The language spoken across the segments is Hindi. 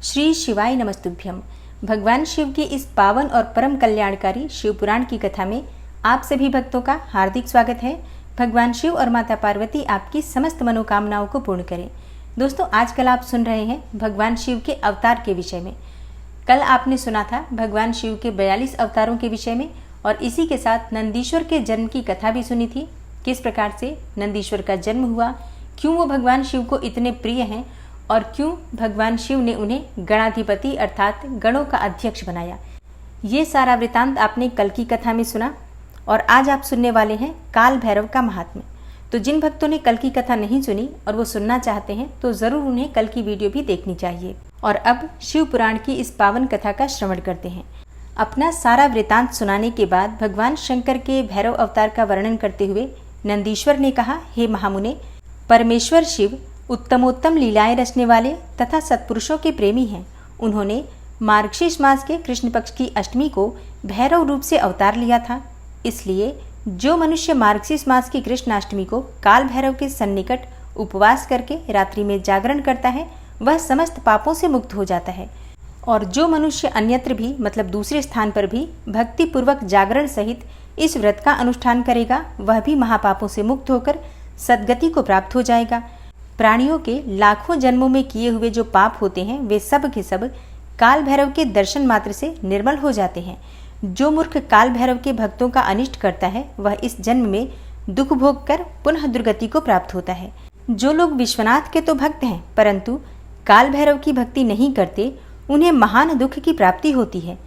श्री शिवाय नमस्तुभ्यम। भगवान शिव की इस पावन और परम कल्याणकारी शिव पुराण की कथा में आप सभी भक्तों का हार्दिक स्वागत है। भगवान शिव और माता पार्वती आपकी समस्त मनोकामनाओं को पूर्ण करें। दोस्तों, आजकल आप सुन रहे हैं भगवान शिव के अवतार के विषय में। कल आपने सुना था भगवान शिव के 42 अवतारों के विषय में, और इसी के साथ नंदीश्वर के जन्म की कथा भी सुनी थी। किस प्रकार से नंदीश्वर का जन्म हुआ, क्यों वो भगवान शिव को इतने प्रिय हैं और क्यों भगवान शिव ने उन्हें गणाधिपति अर्थात गणों का अध्यक्ष बनाया। ये सारा वृतांत आपने कल की कथा में सुना, और आज आप सुनने वाले हैं काल भैरव का महात्म्य। तो जिन भक्तों ने कल की कथा नहीं सुनी और वो सुनना चाहते हैं तो जरूर उन्हें कल की वीडियो भी देखनी चाहिए। और अब शिव पुराण की इस पावन कथा का श्रवण करते हैं। अपना सारा वृतांत सुनाने के बाद भगवान शंकर के भैरव अवतार का वर्णन करते हुए नंदीश्वर ने कहा, हे महामुने, परमेश्वर शिव उत्तमोत्तम लीलाएं रचने वाले तथा सत्पुरुषों के प्रेमी हैं। उन्होंने मार्गशीर्ष मास के कृष्ण पक्ष की अष्टमी को भैरव रूप से अवतार लिया था। इसलिए जो मनुष्य मार्गशीर्ष मास की कृष्णाष्टमी को काल भैरव के सन्निकट उपवास करके रात्रि में जागरण करता है वह समस्त पापों से मुक्त हो जाता है। और जो मनुष्य अन्यत्र भी मतलब दूसरे स्थान पर भी भक्ति पूर्वक जागरण सहित इस व्रत का अनुष्ठान करेगा वह भी महापापों से मुक्त होकर सद्गति को प्राप्त हो जाएगा। प्राणियों के लाखों जन्मों में किए हुए जो पाप होते हैं वे सब के सब काल भैरव के दर्शन मात्र से निर्मल हो जाते हैं। जो मूर्ख काल भैरव के भक्तों का अनिष्ट करता है वह इस जन्म में दुख भोग कर पुनः दुर्गति को प्राप्त होता है। जो लोग विश्वनाथ के तो भक्त हैं परंतु काल भैरव की भक्ति नहीं करते उन्हें महान दुख की प्राप्ति होती है।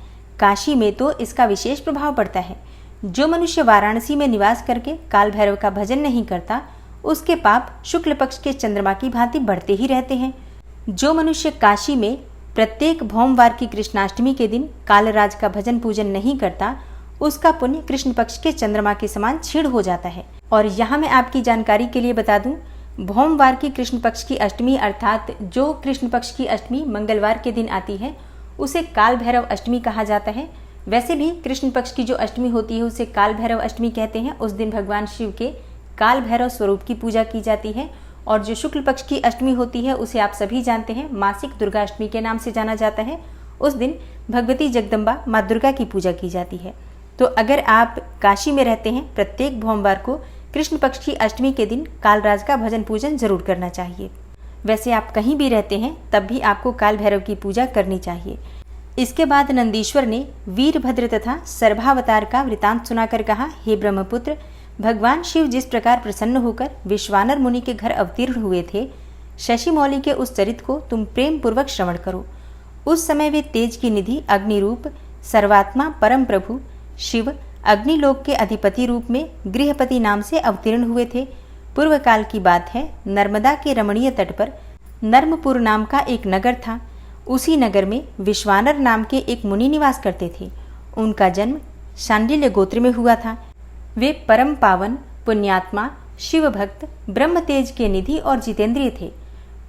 काशी में तो इसका विशेष प्रभाव पड़ता है। जो मनुष्य वाराणसी में निवास करके काल भैरव का भजन नहीं करता उसके पाप शुक्ल पक्ष के चंद्रमा की भांति बढ़ते ही रहते हैं। जो मनुष्य काशी में प्रत्येक भौमवार की कृष्णाष्टमी के दिन कालराज का भजन पूजन नहीं करता उसका पुण्य कृष्ण पक्ष के चंद्रमा के समान क्षीण हो जाता है। और यहाँ मैं आपकी जानकारी के लिए बता दूं, भौमवार की कृष्ण पक्ष की अष्टमी अर्थात जो कृष्ण पक्ष की अष्टमी मंगलवार के दिन आती है उसे काल भैरव अष्टमी कहा जाता है। वैसे भी कृष्ण पक्ष की जो अष्टमी होती है उसे काल भैरव अष्टमी कहते हैं। उस दिन भगवान शिव के काल भैरव स्वरूप की पूजा की जाती है। और जो शुक्ल पक्ष की अष्टमी होती है उसे आप सभी जानते हैं, मासिक दुर्गा अष्टमी के नाम से जाना जाता है। उस दिन भगवती जगदम्बा माँ दुर्गा की पूजा की जाती है। तो अगर आप काशी में रहते हैं प्रत्येक भौमवार को कृष्ण पक्ष की अष्टमी के दिन कालराज का भजन पूजन जरूर करना चाहिए। वैसे आप कहीं भी रहते हैं तब भी आपको काल भैरव की पूजा करनी चाहिए। इसके बाद नंदीश्वर ने वीरभद्र तथा सर्भावतार का वृतांत सुनाकर कहा, हे ब्रह्मपुत्र, भगवान शिव जिस प्रकार प्रसन्न होकर विश्वानर मुनि के घर अवतीर्ण हुए थे, शशि मौली के उस चरित को तुम प्रेम पूर्वक श्रवण करो। उस समय वे तेज की निधि अग्निरूप सर्वात्मा परम प्रभु शिव अग्निलोक के अधिपति रूप में गृहपति नाम से अवतीर्ण हुए थे। पूर्व काल की बात है, नर्मदा के रमणीय तट पर नर्मपुर नाम का एक नगर था। उसी नगर में विश्वानर नाम के एक मुनि निवास करते थे। उनका जन्म शांडिल्य गोत्र में हुआ था। वे परम पावन पुण्यात्मा शिव भक्त ब्रह्म तेज के निधि और जितेंद्रिय थे।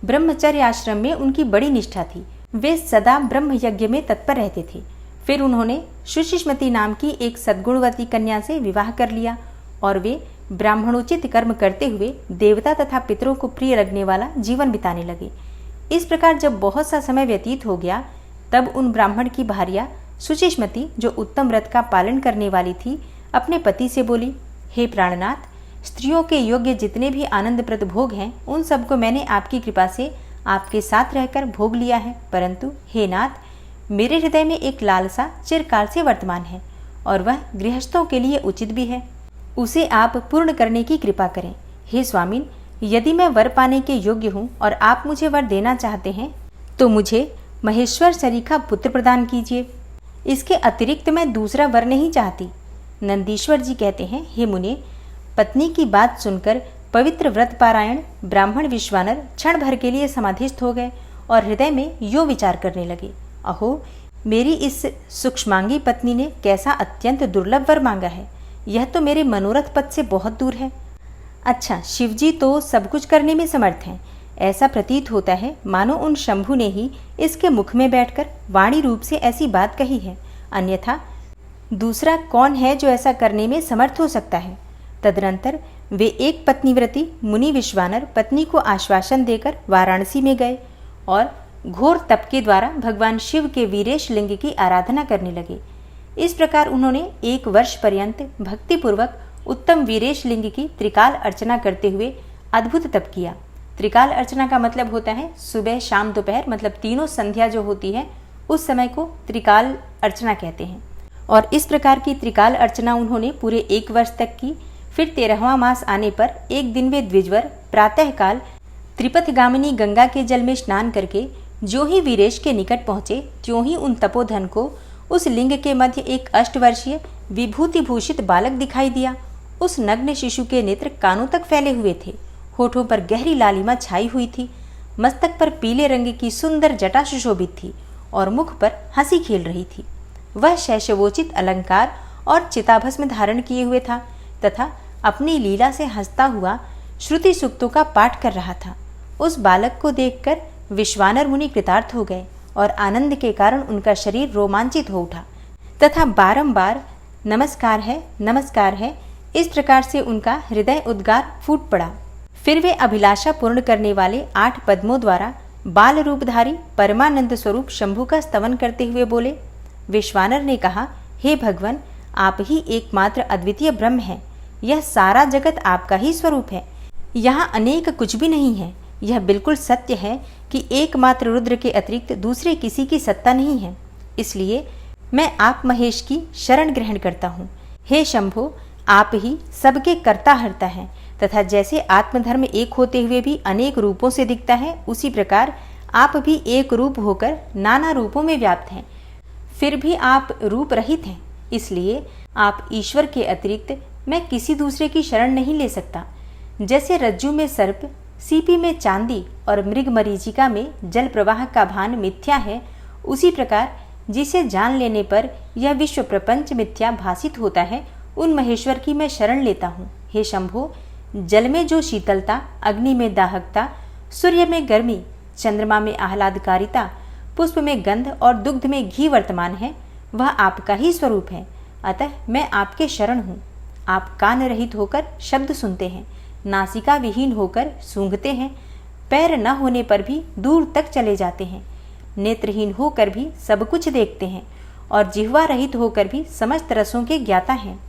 ब्रह्मचर्य आश्रम में उनकी बड़ी निष्ठा थी। वे सदा ब्रह्म यज्ञ में तत्पर रहते थे। फिर उन्होंने सुशिष्मति नाम की एक सद्गुणवती कन्या से विवाह कर लिया और वे ब्राह्मणोचित कर्म करते हुए देवता तथा पितरों को प्रिय लगने वाला जीवन बिताने लगे। इस प्रकार जब बहुत सा समय व्यतीत हो गया तब उन ब्राह्मण की भार्या सुशिष्मति, जो उत्तम व्रत का पालन करने वाली थी, अपने पति से बोली, हे प्राणनाथ, स्त्रियों के योग्य जितने भी आनंदप्रद भोग हैं उन सबको मैंने आपकी कृपा से आपके साथ रहकर भोग लिया है, परंतु हे नाथ, मेरे हृदय में एक लालसा चिरकाल से वर्तमान है और वह गृहस्थों के लिए उचित भी है। उसे आप पूर्ण करने की कृपा करें। हे स्वामिन, यदि मैं वर पाने के योग्य हूँ और आप मुझे वर देना चाहते हैं तो मुझे महेश्वर सरीखा पुत्र प्रदान कीजिए। इसके अतिरिक्त मैं दूसरा वर नहीं चाहती। नंदीश्वर जी कहते हैं, हे मुने, पत्नी की बात सुनकर पवित्र व्रत पारायण ब्राह्मण विश्वानर क्षण भर के लिए समाधिस्थ हो गए और हृदय में यो विचार करने लगे, अहो, मेरी इस सूक्ष्मांगी पत्नी ने कैसा अत्यंत दुर्लभ वर मांगा है। यह तो मेरे मनोरथ पद से बहुत दूर है। अच्छा, शिवजी तो सब कुछ करने में समर्थ हैं। ऐसा प्रतीत होता है मानो उन शंभु ने ही इसके मुख में बैठकर वाणी रूप से ऐसी बात कही है, अन्यथा दूसरा कौन है जो ऐसा करने में समर्थ हो सकता है। तदनंतर वे एक पत्नीव्रती मुनि विश्वानर पत्नी को आश्वासन देकर वाराणसी में गए और घोर तप के द्वारा भगवान शिव के वीरेश लिंग की आराधना करने लगे। इस प्रकार उन्होंने 1 वर्ष पर्यंत भक्तिपूर्वक उत्तम वीरेश लिंग की त्रिकाल अर्चना करते हुए अद्भुत तप किया। त्रिकाल अर्चना का मतलब होता है सुबह शाम दोपहर, मतलब तीनों संध्या जो होती है उस समय को त्रिकाल अर्चना कहते हैं। और इस प्रकार की त्रिकाल अर्चना उन्होंने पूरे 1 वर्ष तक की। फिर 13वां मास आने पर एक दिन वे द्विजवर प्रातःकाल त्रिपथगामिनी गंगा के जल में स्नान करके जो ही वीरेश के निकट पहुंचे, त्यों ही उन तपोधन को उस लिंग के मध्य एक 8 वर्षीय विभूति भूषित बालक दिखाई दिया। उस नग्न शिशु के नेत्र कानों तक फैले हुए थे, होठों पर गहरी लालिमा छाई हुई थी, मस्तक पर पीले रंग की सुंदर जटा सुशोभित थी और मुख पर हंसी खेल रही थी। वह शैशवोचित अलंकार और चिताभस्म धारण किए हुए था तथा अपनी लीला से हंसता हुआ श्रुति सूक्तों का पाठ कर रहा था। उस बालक को देखकर विश्वानर मुनि कृतार्थ हो गए और आनंद के कारण उनका शरीर रोमांचित हो उठा तथा बारंबार नमस्कार है इस प्रकार से उनका हृदय उद्गार फूट पड़ा। फिर वे अभिलाषा पूर्ण करने वाले 8 पद्मों द्वारा बाल रूपधारी परमानंद स्वरूप शंभु का स्तवन करते हुए बोले। विश्वानर ने कहा, हे भगवान, आप ही एकमात्र अद्वितीय ब्रह्म हैं। यह सारा जगत आपका ही स्वरूप है। यहाँ अनेक कुछ भी नहीं है। यह बिल्कुल सत्य है कि एकमात्र रुद्र के अतिरिक्त दूसरे किसी की सत्ता नहीं है। इसलिए मैं आप महेश की शरण ग्रहण करता हूँ। हे शंभो, आप ही सबके कर्ता हर्ता हैं तथा जैसे आत्मधर्म एक होते हुए भी अनेक रूपों से दिखता है, उसी प्रकार आप भी एक रूप होकर नाना रूपों में व्याप्त हैं। फिर भी आप रूप रहित हैं। इसलिए आप ईश्वर के अतिरिक्त मैं किसी दूसरे की शरण नहीं ले सकता। जैसे रज्जु में सर्प, सीपी में चांदी और मृग मरीचिका में जल प्रवाह का भान मिथ्या है, उसी प्रकार जिसे जान लेने पर यह विश्व प्रपंच मिथ्या भासित होता है, उन महेश्वर की मैं शरण लेता हूँ। हे शंभो, जल में जो शीतलता, अग्नि में दाहकता, सूर्य में गर्मी, चंद्रमा में आह्लादकारिता, पुष्प में गंध और दुग्ध में घी वर्तमान है, वह आपका ही स्वरूप है। अतः मैं आपके शरण हूँ। आप कान रहित होकर शब्द सुनते हैं, नासिका विहीन होकर सूंघते हैं, पैर न होने पर भी दूर तक चले जाते हैं, नेत्रहीन होकर भी सब कुछ देखते हैं और जिह्वा रहित होकर भी समस्त रसों के ज्ञाता हैं।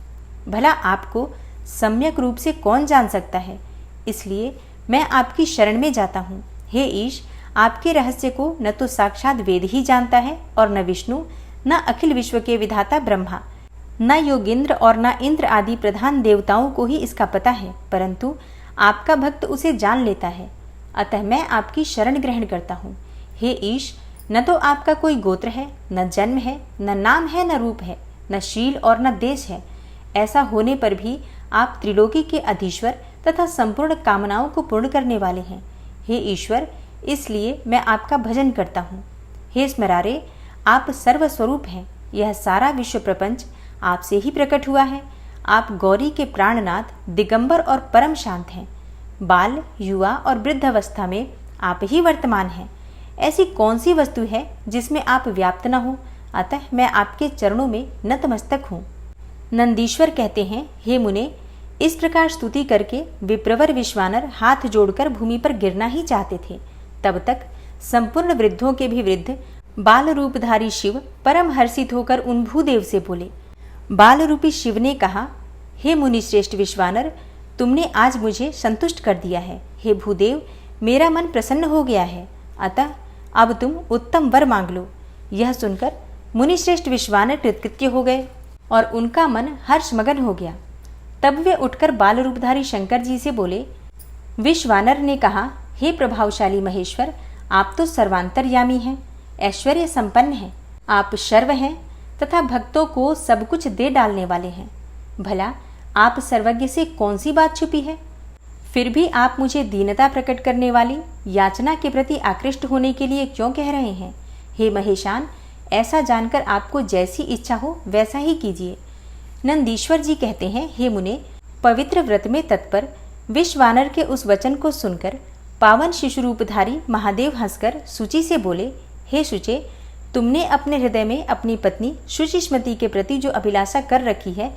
भला आपको सम्यक रूप से कौन जान सकता है? इसलिए मैं आपकी शरण में जाता हूँ। हे ईश, आपके रहस्य को न तो साक्षात वेद ही जानता है और न विष्णु, न अखिल विश्व के विधाता ब्रह्मा, न योगेंद्र और न इंद्र आदि प्रधान देवताओं को ही इसका पता है, परंतु आपका भक्त उसे जान लेता है। अतः मैं आपकी शरण ग्रहण करता हूँ। हे ईश, न तो आपका कोई गोत्र है, न जन्म है, न नाम है, न रूप है, न शील और न देश है। ऐसा होने पर भी आप त्रिलोकी के अधीश्वर तथा संपूर्ण कामनाओं को पूर्ण करने वाले हैं। हे ईश्वर, इसलिए मैं आपका भजन करता हूँ। हे स्मरारे, आप सर्वस्वरूप हैं। यह सारा विश्व प्रपंच आपसे ही प्रकट हुआ है। आप गौरी के प्राणनाथ, दिगंबर और परम शांत हैं। बाल, युवा और वृद्ध अवस्था में आप ही वर्तमान हैं। ऐसी कौन सी वस्तु है जिसमें आप व्याप्त न हो? अतः मैं आपके चरणों में नतमस्तक हूँ। नंदीश्वर कहते हैं, हे मुने, इस प्रकार स्तुति करके विप्रवर विश्वानर हाथ जोड़कर भूमि पर गिरना ही चाहते थे। तब तक संपूर्ण वृद्धों के भी वृद्ध बाल रूपधारी शिव परम हर्षित होकर उन भूदेव से बोले। बाल रूपी शिव ने कहा, हे मुनि श्रेष्ठ विश्वानर, तुमने आज मुझे संतुष्ट कर दिया है। हे भूदेव, मेरा मन प्रसन्न हो गया है। अतः अब तुम उत्तम वर मांग लो। यह सुनकर मुनि श्रेष्ठ विश्वानर कृतकृत्य हो गए और उनका मन हर्षमगन हो गया। तब वे उठकर बाल रूपधारी शंकर जी से बोले। विश्वानर ने कहा, हे प्रभावशाली महेश्वर, आप तो सर्वांतर्यामी हैं, ऐश्वर्य संपन्न हैं, आप शर्व हैं तथा भक्तों को सब कुछ दे डालने वाले हैं। भला आप सर्वज्ञ से कौन सी बात छुपी है? फिर भी आप मुझे दीनता प्रकट करने वाली याचना के प्रति आकृष्ट होने के लिए क्यों कह रहे हैं? हे महेशान, ऐसा जानकर आपको जैसी इच्छा हो वैसा ही कीजिए। नंदीश्वर जी कहते हैं, हे मुने, पवित्र व्रत में तत्पर विश्वानर के उस वचन को सुनकर पावन शिशु रूपधारी महादेव हंसकर शुचि से बोले। हे शुचे, तुमने अपने हृदय में अपनी पत्नी शुचिस्मति के प्रति जो अभिलाषा कर रखी है,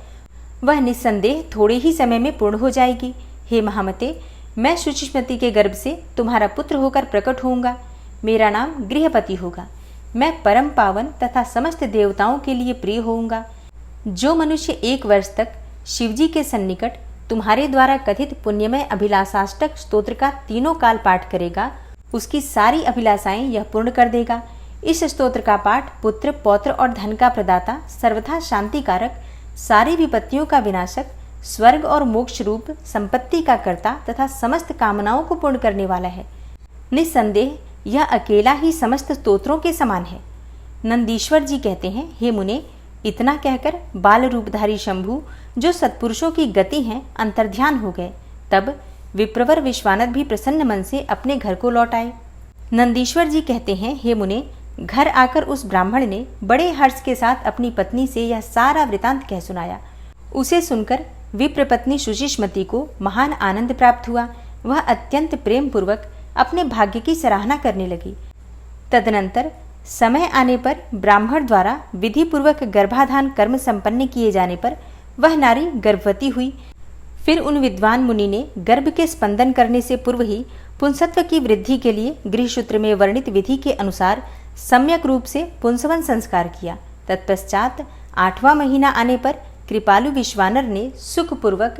वह निस्संदेह थोड़े ही समय में पूर्ण हो जाएगी। हे महामते, मैं शुचिस्मति के गर्भ से तुम्हारा पुत्र होकर प्रकट होऊंगा। मेरा नाम गृहपति होगा। मैं परम पावन तथा समस्त देवताओं के लिए प्रिय होऊंगा। जो मनुष्य 1 वर्ष तक शिवजी के सन्निकट तुम्हारे द्वारा कथित पुण्यमय अभिलाषाष्टक स्तोत्र का तीनों काल पाठ करेगा, उसकी सारी अभिलाषाएं यह पूर्ण कर देगा। इस स्तोत्र का पाठ पुत्र, पौत्र और धन का प्रदाता, सर्वथा शांतिकारक, सारी विपत्तियों का विनाशक, स्वर्ग और मोक्ष रूप संपत्ति का कर्ता तथा समस्त कामनाओं को पूर्ण करने वाला है। निस्संदेह यह अकेला ही समस्त स्तोत्रों के समान है। नंदीश्वर जी कहते हैं, हे मुने, इतना कहकर बाल रूपधारी शंभु, जो सत्पुरुषों की गति हैं, अंतर्ध्यान हो गए। तब विप्रवर विश्वानर भी प्रसन्न मन से अपने घर को लौट आए। नंदीश्वर जी कहते हैं, हे मुने, घर आकर उस ब्राह्मण ने बड़े हर्ष के साथ अपनी पत्नी से यह सारा वृतांत कह सुनाया। उसे सुनकर विप्र पत्नी शुचिष्मति को महान आनंद प्राप्त हुआ। वह अत्यंत प्रेम पूर्वक अपने भाग्य की सराहना करने लगी। तदनंतर समय आने पर ब्राह्मण द्वारा विधि पूर्वक गर्भाधान कर्म संपन्न किए जाने पर वह नारी गर्भवती हुई। फिर उन विद्वान मुनि ने गर्भ के स्पंदन करने से पूर्व ही पुंसत्व की वृद्धि के लिए गृहसूत्र में वर्णित विधि के अनुसार सम्यक रूप से पुंसवन संस्कार किया। तत्पश्चात 8वां महीना आने पर कृपालु विश्वानर ने सुखपूर्वक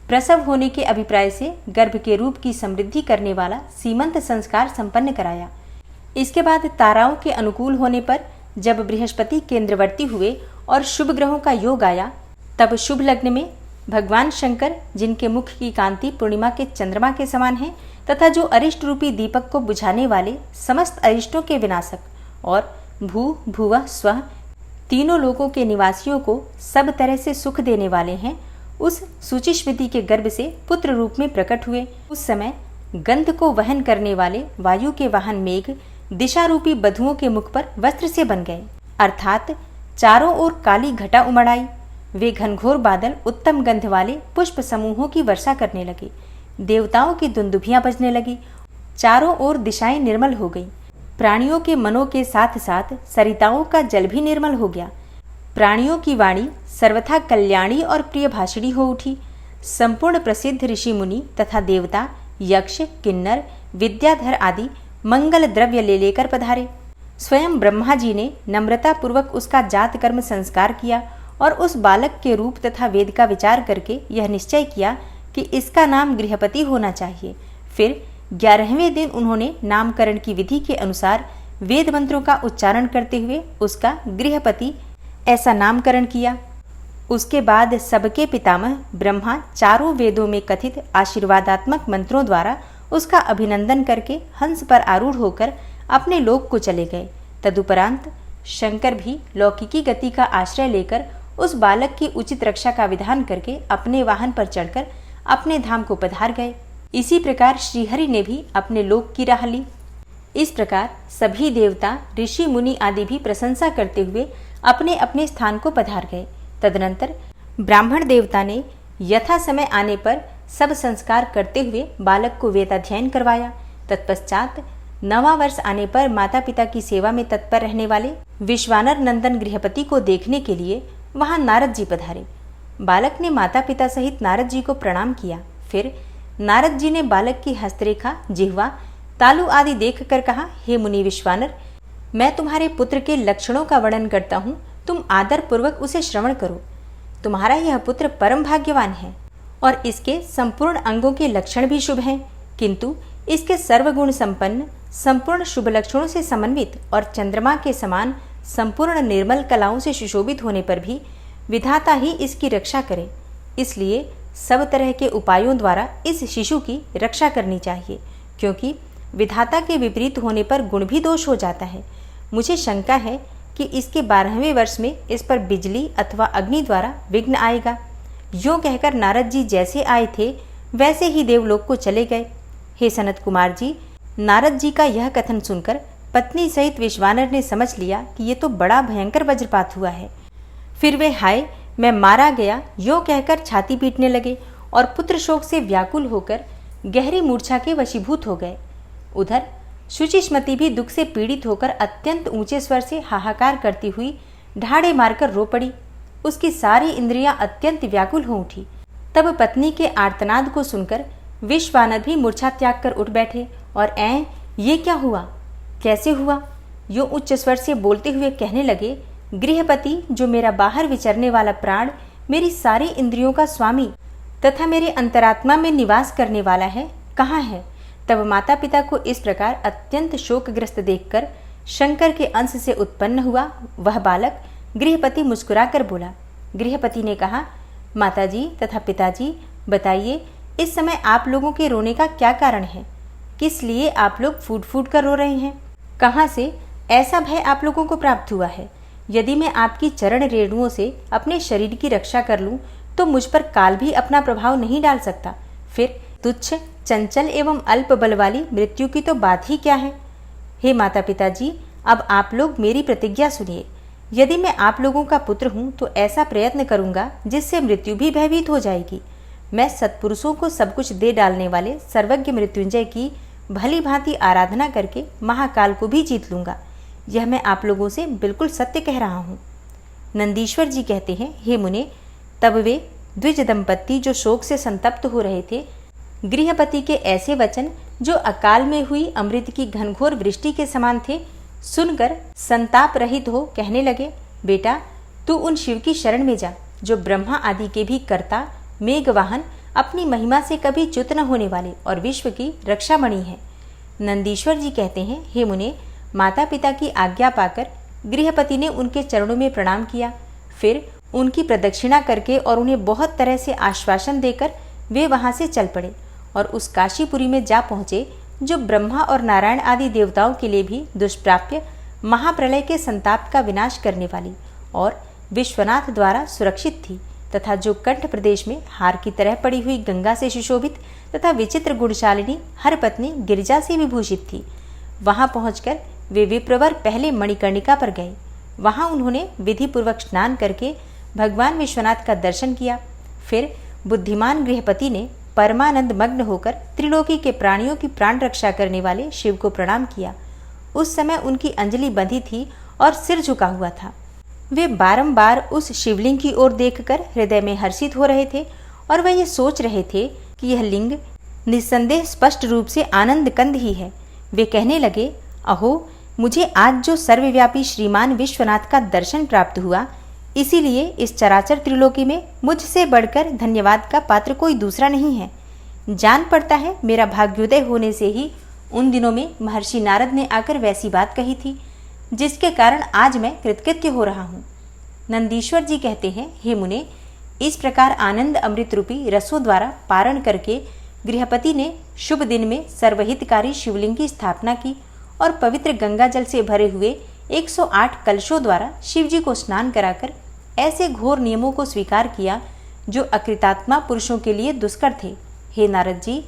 प्रसव होने के अभिप्राय से गर्भ के रूप की समृद्धि करने वाला सीमंत संस्कार संपन्न कराया। इसके बाद ताराओं के अनुकूल होने पर जब बृहस्पति केंद्रवर्ती हुए और शुभ ग्रहों का योग आया, तब शुभ लग्न में भगवान शंकर, जिनके मुख की कांति पूर्णिमा के चंद्रमा के समान है तथा जो अरिष्ट रूपी दीपक को बुझाने वाले समस्त अरिष्टों के विनाशक और भू भुवः स्वः तीनों लोकों के निवासियों को सब तरह से सुख देने वाले हैं, उस शुचिष्मति के गर्भ से पुत्र रूप में प्रकट हुए। उस समय गंध को वहन करने वाले वायु के वाहन मेघ दिशा रूपी बधुओं के मुख पर वस्त्र से बन गए, अर्थात चारों ओर काली घटा उमड़ आई। वे घनघोर बादल उत्तम गंध वाले पुष्प समूहों की वर्षा करने लगे। देवताओं की दुंदुभियां बजने लगी। चारों ओर दिशाएं निर्मल हो गई। प्राणियों के मनों के साथ साथ सरिताओं का जल भी निर्मल हो गया। प्राणियों की वाणी सर्वथा कल्याणी और प्रिय भाषिणी हो उठी। संपूर्ण प्रसिद्ध ऋषि मुनि तथा देवता, यक्ष, किन्नर, विद्याधर आदि मंगल द्रव्य ले लेकर पधारे। स्वयं ब्रह्मा जी ने नम्रता पूर्वक उसका जात कर्म संस्कार किया और उस बालक के रूप तथा वेद का विचार करके यह निश्चय किया कि इसका नाम गृहपति होना चाहिए। फिर 11वें दिन उन्होंने नामकरण की विधि के अनुसार वेद मंत्रों का उच्चारण करते हुए उसका गृहपति ऐसा नामकरण किया। उसके बाद सबके पितामह ब्रह्मा चारों वेदों में कथित आशीर्वादात्मक मंत्रों द्वारा उसका अभिनंदन करके हंस पर आरूढ़ होकर अपने लोक को चले गए। तदुपरांत शंकर भी लौकिकी गति का आश्रय लेकर उस बालक की उचित रक्षा का विधान करके अपने वाहन पर चढ़कर अपने धाम को पधार गए। इसी प्रकार श्रीहरि ने भी अपने लोक की राह ली। इस प्रकार सभी देवता, ऋषि मुनि आदि भी प्रशंसा करते हुए अपने अपने स्थान को पधार गए। तदनंतर ब्राह्मण देवता ने यथा समय आने पर सब संस्कार करते हुए बालक को वेदाध्ययन करवाया। तत्पश्चात 9वां वर्ष आने पर माता पिता की सेवा में तत्पर रहने वाले विश्वानर नंदन गृहपति को देखने के लिए वहां नारद जी पधारे। बालक ने माता पिता सहित नारद जी को प्रणाम किया। फिर नारद जी ने बालक की हस्तरेखा, जिह्वा, तालु आदि देखकर कहा, हे मुनि विश्वानर, मैं तुम्हारे पुत्र के लक्षणों का वर्णन करता हूँ, तुम आदर पूर्वक उसे श्रवण करो। तुम्हारा यह पुत्र परम भाग्यवान है और इसके संपूर्ण अंगों के लक्षण भी शुभ हैं, किंतु इसके सर्वगुण संपन्न, संपूर्ण शुभ लक्षणों से समन्वित और चंद्रमा के समान संपूर्ण निर्मल कलाओं से सुशोभित होने पर भी विधाता ही इसकी रक्षा करे। इसलिए सब तरह के उपायों द्वारा इस शिशु की रक्षा करनी चाहिए, क्योंकि विधाता के विपरीत होने पर गुण भी दोष हो जाता है। मुझे शंका है कि इसके 12वें वर्ष में इस पर बिजली अथवा अग्नि द्वारा विघ्न आएगा। यूँ कहकर नारद जी जैसे आए थे वैसे ही देवलोक को चले गए। हे सनत कुमार जी, नारद जी का यह कथन सुनकर पत्नी सहित विश्वानर ने समझ लिया कि ये तो बड़ा भयंकर वज्रपात हुआ है। फिर वे हाय मैं मारा गया यूँ कहकर छाती पीटने लगे और पुत्र शोक से व्याकुल होकर गहरी मूर्छा के वशीभूत हो गए। उधर शुचिष्मति भी दुख से पीड़ित होकर अत्यंत ऊंचे स्वर से हाहाकार करती हुई ढाड़े मारकर रो पड़ी। उसकी सारी इंद्रियां अत्यंत व्याकुल हो उठी। तब पत्नी के आर्तनाद को सुनकर विश्वानर भी मूर्छा त्याग कर उठ बैठे और ये क्या हुआ, कैसे हुआ? यूं उच्च स्वर से बोलते हुए कहने लगे, गृहपति, जो मेरा बाहर विचरने वाला प्राण, मेरी सारी इंद्रियों का स्वामी तथा मेरे अंतरात्मा में निवास करने वाला है, कहाँ है? तब माता पिता को इस प्रकार अत्यंत शोकग्रस्त देखकर शंकर के अंश से उत्पन्न हुआ वह बालक गृहपति मुस्कुराकर बोला। गृहपति ने कहा, माताजी तथा पिताजी, बताइए इस समय आप लोगों के रोने का क्या कारण है? किस लिए आप लोग फूट फूट कर रो रहे हैं? कहाँ से ऐसा भय आप लोगों को प्राप्त हुआ है? यदि मैं आपकी चरण रेणुओं से अपने शरीर की रक्षा कर लूं तो मुझ पर काल भी अपना प्रभाव नहीं डाल सकता। फिर तुच्छ, चंचल एवं अल्प बल वाली मृत्यु की तो बात ही क्या है? हे माता पिताजी, अब आप लोग मेरी प्रतिज्ञा सुनिए। यदि मैं आप लोगों का पुत्र हूँ तो ऐसा प्रयत्न करूँगा जिससे मृत्यु भी भयभीत हो जाएगी। मैं सत्पुरुषों को सब कुछ दे डालने वाले सर्वज्ञ मृत्युंजय की भली भांति आराधना करके महाकाल को भी जीत लूँगा। यह मैं आप लोगों से बिल्कुल सत्य कह रहा हूँ। नंदीश्वर जी कहते हैं, हे मुने, तब वे द्विज दंपत्ति जो शोक से संतप्त हो रहे थे, गृहपति के ऐसे वचन जो अकाल में हुई अमृत की घनघोर वृष्टि के समान थे, सुनकर संताप रहित हो कहने लगे, बेटा, तू उन शिव की शरण में जा जो ब्रह्मा आदि के भी कर्ता, मेघवाहन, अपनी महिमा से कभी च्युत न होने वाले और विश्व की रक्षामणि है। नंदीश्वर जी कहते हैं, हे मुने, माता पिता की आज्ञा पाकर गृहपति ने उनके चरणों में प्रणाम किया। फिर उनकी प्रदक्षिणा करके और उन्हें बहुत तरह से आश्वासन देकर वे वहां से चल पड़े और उस काशीपुरी में जा पहुँचे जो ब्रह्मा और नारायण आदि देवताओं के लिए भी दुष्प्राप्य महाप्रलय के संताप का विनाश करने वाली और विश्वनाथ द्वारा सुरक्षित थी तथा जो कंठ प्रदेश में हार की तरह पड़ी हुई गंगा से सुशोभित तथा विचित्र गुणशालिनी हर पत्नी गिरिजा से विभूषित थी। वहां पहुंचकर वे विप्रवर पहले मणिकर्णिका पर गए। वहां उन्होंने विधि पूर्वक स्नान करके भगवान विश्वनाथ का दर्शन किया। फिर बुद्धिमान गृहपति ने परमानंद मग्न होकर त्रिलोकी के प्राणियों की प्राण रक्षा करने वाले शिव को प्रणाम किया। उस समय उनकी अंजलि बंधी थी और सिर झुका हुआ था। वे बारंबार उस शिवलिंग की ओर देखकर हृदय में हर्षित हो रहे थे और वह ये सोच रहे थे कि यह लिंग निस्संदेह स्पष्ट रूप से आनंद कंद ही है। वे कहने लगे, अहो, मुझे आज जो सर्वव्यापी श्रीमान विश्वनाथ का दर्शन प्राप्त हुआ, इसीलिए इस चराचर त्रिलोकी में मुझसे बढ़कर धन्यवाद का पात्र कोई दूसरा नहीं है। जान पड़ता है मेरा भाग्योदय होने से ही उन दिनों में महर्षि नारद ने आकर वैसी बात कही थी जिसके कारण आज मैं कृतकृत्य हो रहा हूँ। नंदीश्वर जी कहते हैं, हे मुने, इस प्रकार आनंद अमृत रूपी रसों द्वारा पारण करके गृहपति ने शुभ दिन में सर्वहितकारी शिवलिंग की स्थापना की और पवित्र गंगा जल से भरे हुए 108 कलशों द्वारा शिवजी को स्नान कराकर ऐसे घोर नियमों को स्वीकार किया जो अकृतात्मा पुरुषों के लिए दुष्कर थे। हे नारद जी,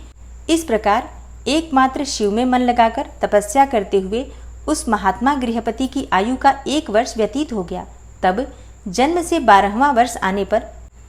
इस प्रकार एकमात्र शिव में मन लगाकर तपस्या करते हुए उस महात्मा गृहपति की आयु का 1 वर्ष व्यतीत हो गया। तब जन्म से 12वां वर्ष आने पर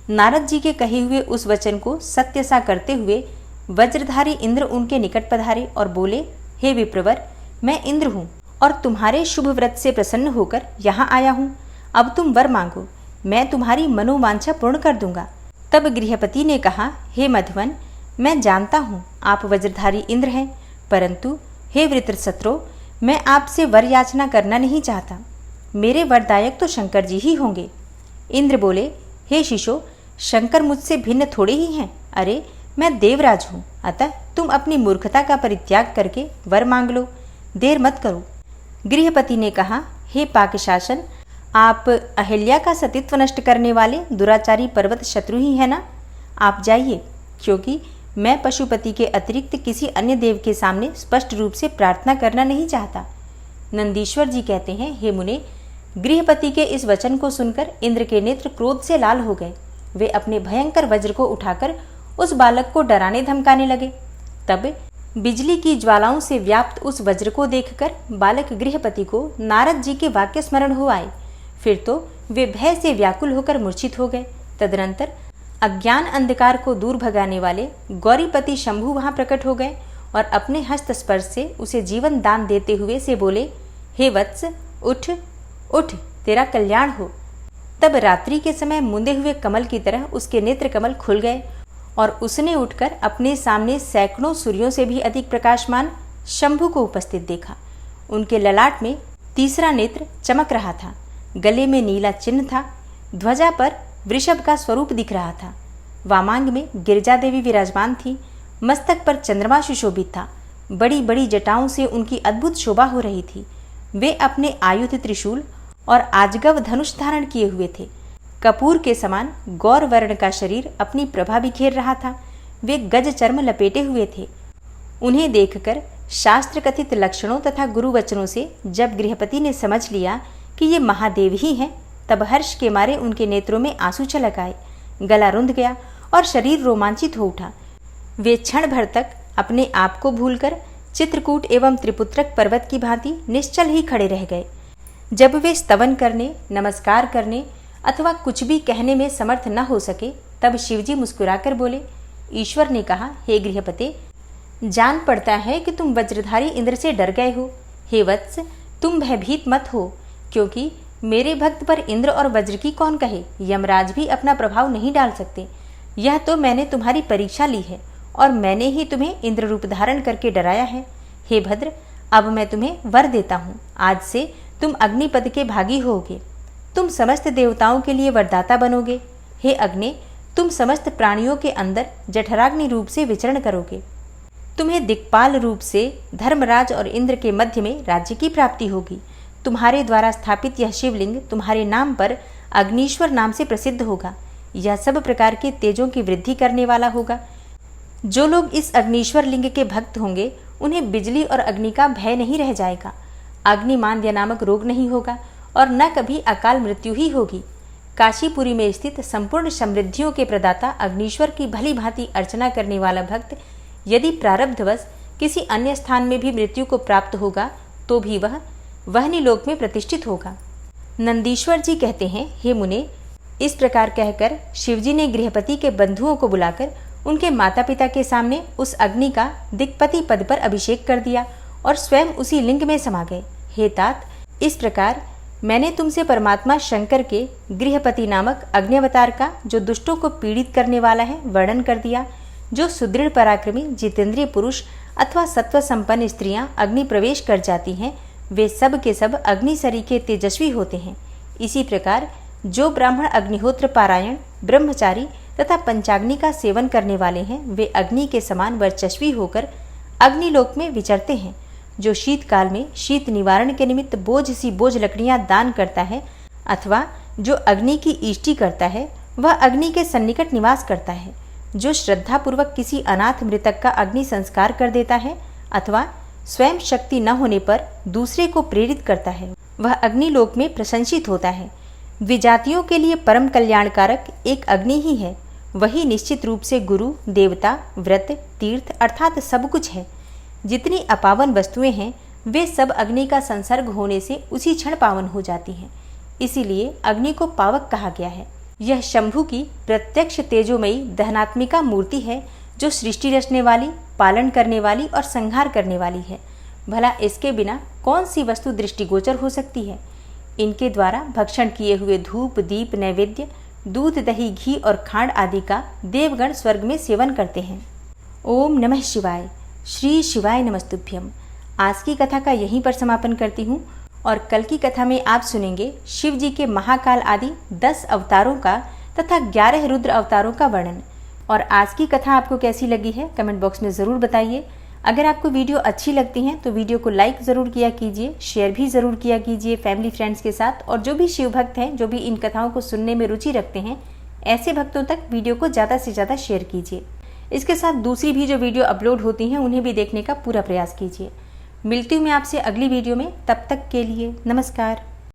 नारद जी के कहे हुए उस वचन को सत्य सा करते हुए वज्रधारी इंद्र उनके निकट पधारे और बोले, हे विप्रवर, मैं इंद्र हूँ और तुम्हारे शुभ व्रत से प्रसन्न होकर यहाँ आया हूँ। अब तुम वर मांगो, मैं तुम्हारी मनोवांछा पूर्ण कर दूंगा। तब गृहपति ने कहा, हे मधुवन, मैं जानता हूँ आप वज्रधारी इंद्र हैं, परंतु हे वृत्रशत्रो, मैं आपसे वर याचना करना नहीं चाहता। मेरे वरदायक तो शंकर जी ही होंगे। इंद्र बोले, हे शिशो, शंकर मुझसे भिन्न थोड़े ही हैं। अरे, मैं देवराज हूँ, अतः तुम अपनी मूर्खता का परित्याग करके वर मांग लो, देर मत करो। गृहपति ने कहा, हे पाकशासन, आप अहिल्या का सतीत्व नष्ट करने वाले दुराचारी पर्वत शत्रु ही है ना? आप जाइए, क्योंकि मैं पशुपति के अतिरिक्त किसी अन्य देव के सामने स्पष्ट रूप से प्रार्थना करना नहीं चाहता। नंदीश्वर जी कहते हैं, हे मुने, गृहपति के इस वचन को सुनकर इंद्र के नेत्र क्रोध से लाल हो गए। वे अपने भयंकर वज्र को उठाकर उस बालक को डराने धमकाने लगे। तब बिजली की ज्वालाओं से व्याप्त उस वज्र को देखकर बालक गृहपति को नारद जी के वाक्य स्मरण हो आए। फिर तो वे भय से व्याकुल होकर मूर्छित हो गए। तदनंतर अज्ञान अंधकार को दूर भगाने वाले गौरीपति शंभु वहां प्रकट हो गए और अपने हस्त स्पर्श से उसे जीवन दान देते हुए से बोले, हे वत्स, उठ उठ, तेरा कल्याण हो। तब रात्रि के समय मुंदे हुए कमल की तरह उसके नेत्र कमल खुल गए और उसने उठकर अपने सामने सैकड़ों सूर्यों से भी अधिक प्रकाशमान शंभु को उपस्थित देखा। उनके ललाट में तीसरा नेत्र चमक रहा था। गले में नीला चिन्ह था। ध्वजा पर वृषभ का स्वरूप दिख रहा था। वामांग में गिरिजा देवी विराजमान थी। मस्तक पर चंद्रमा सुशोभित था। बड़ी बड़ी जटाओं से उनकी अद्भुत शोभा हो रही थी। वे अपने आयुध त्रिशूल और आजगव धनुष धारण किए हुए थे। कपूर के समान गौर वर्ण का शरीर अपनी प्रभा बिखेर रहा था। वे गज चर्म लपेटे हुए थे। उन्हें देखकर शास्त्र कथित लक्षणों तथा गुरु वचनों से जब गृहपति ने समझ लिया कि ये महादेव ही हैं, तब हर्ष के मारे उनके नेत्रों में आंसू छलक आए। गला रुंध गया और शरीर रोमांचित हो उठा। वे क्षण भर तक अपने आप को भूलकर चित्रकूट एवं त्रिपुत्रक पर्वत की भांति निश्चल ही खड़े रह गए। जब वे स्तवन करने, नमस्कार करने अथवा कुछ भी कहने में समर्थ न हो सके, तब शिवजी मुस्कुराकर बोले। ईश्वर ने कहा, हे गृहपते, जान पड़ता है कि तुम वज्रधारी इंद्र से डर गए हो। हे वत्स, तुम भयभीत मत हो, क्योंकि मेरे भक्त पर इंद्र और वज्र की कौन कहे। यमराज भी अपना प्रभाव नहीं डाल सकते। यह तो मैंने तुम्हारी परीक्षा ली है और मैंने ही तुम्हें इंद्र रूप धारण करके डराया है। हे भद्र, अब मैं तुम्हें वर देता हूँ। आज से तुम अग्निपद के भागी होगे। तुम समस्त देवताओं के लिए वरदाता बनोगे। हे अग्नि, तुम समस्त प्राणियों के अंदर जठराग्नि रूप से विचरण करोगे। तुम्हें दिक्पाल रूप से धर्मराज और इंद्र के मध्य में राज्य की प्राप्ति होगी। तुम्हारे द्वारा स्थापित यह शिवलिंग तुम्हारे नाम पर अग्नीश्वर नाम से प्रसिद्ध होगा। यह सब प्रकार के तेजों की वृद्धि करने वाला होगा। जो लोग इस अग्नीश्वर लिंग के भक्त होंगे, उन्हें बिजली और अग्नि का भय नहीं रह जाएगा। अग्निमांद्य नामक रोग नहीं होगा और न कभी अकाल मृत्यु ही होगी। काशीपुरी में स्थित संपूर्ण समृद्धियों के प्रदाता अग्नीश्वर की भली भांति अर्चना करने वाला भक्त यदि प्रारब्धवश किसी अन्य स्थान में भी मृत्यु को प्राप्त होगा, तो भी वह वहनी लोक में प्रतिष्ठित होगा। नंदीश्वर जी कहते हैं, हे मुने, इस प्रकार कहकर शिवजी ने गृहपति के बंधुओं को बुलाकर उनके माता पिता के सामने उस अग्नि का दिक्पति पद पर अभिषेक कर दिया और स्वयं उसी लिंग में समा गए। हे तात, इस प्रकार मैंने तुमसे परमात्मा शंकर के गृहपति नामक अग्निअवतार का, जो दुष्टों को पीड़ित करने वाला है, वर्णन कर दिया। जो सुदृढ़ पराक्रमी जितेंद्रिय पुरुष अथवा सत्व संपन्न स्त्रियां अग्नि प्रवेश कर जाती हैं, वे सब के सब अग्नि सरीखे तेजस्वी होते हैं। इसी प्रकार जो ब्राह्मण अग्निहोत्र पारायण, ब्रह्मचारी तथा पंचाग्नि का सेवन करने वाले हैं, वे अग्नि के समान वर्चस्वी होकर अग्निलोक में विचरते हैं। जो शीतकाल में शीत निवारण के निमित्त बोझ सी बोझ लकड़ियां दान करता है अथवा जो अग्नि की इष्टि करता है, वह अग्नि के सन्निकट निवास करता है। जो श्रद्धापूर्वक किसी अनाथ मृतक का अग्नि संस्कार कर देता है अथवा स्वयं शक्ति न होने पर दूसरे को प्रेरित करता है, वह अग्निलोक में प्रशंसित होता है। विजातियों के लिए परम कल्याणकारक एक अग्नि ही है। वही निश्चित रूप से गुरु, देवता, व्रत, तीर्थ अर्थात सब कुछ है। जितनी अपावन वस्तुएं हैं, वे सब अग्नि का संसर्ग होने से उसी क्षण पावन हो जाती हैं। इसीलिए अग्नि को पावक कहा गया है। यह शंभु की प्रत्यक्ष तेजोमयी दहनात्मिका मूर्ति है, जो सृष्टि रचने वाली, पालन करने वाली और संहार करने वाली है। भला इसके बिना कौन सी वस्तु दृष्टिगोचर हो सकती है। इनके द्वारा भक्षण किए हुए धूप, दीप, नैवेद्य, दूध, दही, घी और खांड आदि का देवगण स्वर्ग में सेवन करते हैं। ओम नमः शिवाय। श्री शिवाय नमस्तुभ्यम। आज की कथा का यहीं पर समापन करती हूँ और कल की कथा में आप सुनेंगे शिव जी के महाकाल आदि 10 अवतारों का तथा 11 रुद्र अवतारों का वर्णन। और आज की कथा आपको कैसी लगी है, कमेंट बॉक्स में ज़रूर बताइए। अगर आपको वीडियो अच्छी लगती है तो वीडियो को लाइक ज़रूर किया कीजिए, शेयर भी ज़रूर किया कीजिए फैमिली फ्रेंड्स के साथ। और जो भी शिव भक्त हैं, जो भी इन कथाओं को सुनने में रुचि रखते हैं, ऐसे भक्तों तक वीडियो को ज़्यादा से ज़्यादा शेयर कीजिए। इसके साथ दूसरी भी जो वीडियो अपलोड होती हैं, उन्हें भी देखने का पूरा प्रयास कीजिए। मिलती हूँ मैं आपसे अगली वीडियो में। तब तक के लिए नमस्कार।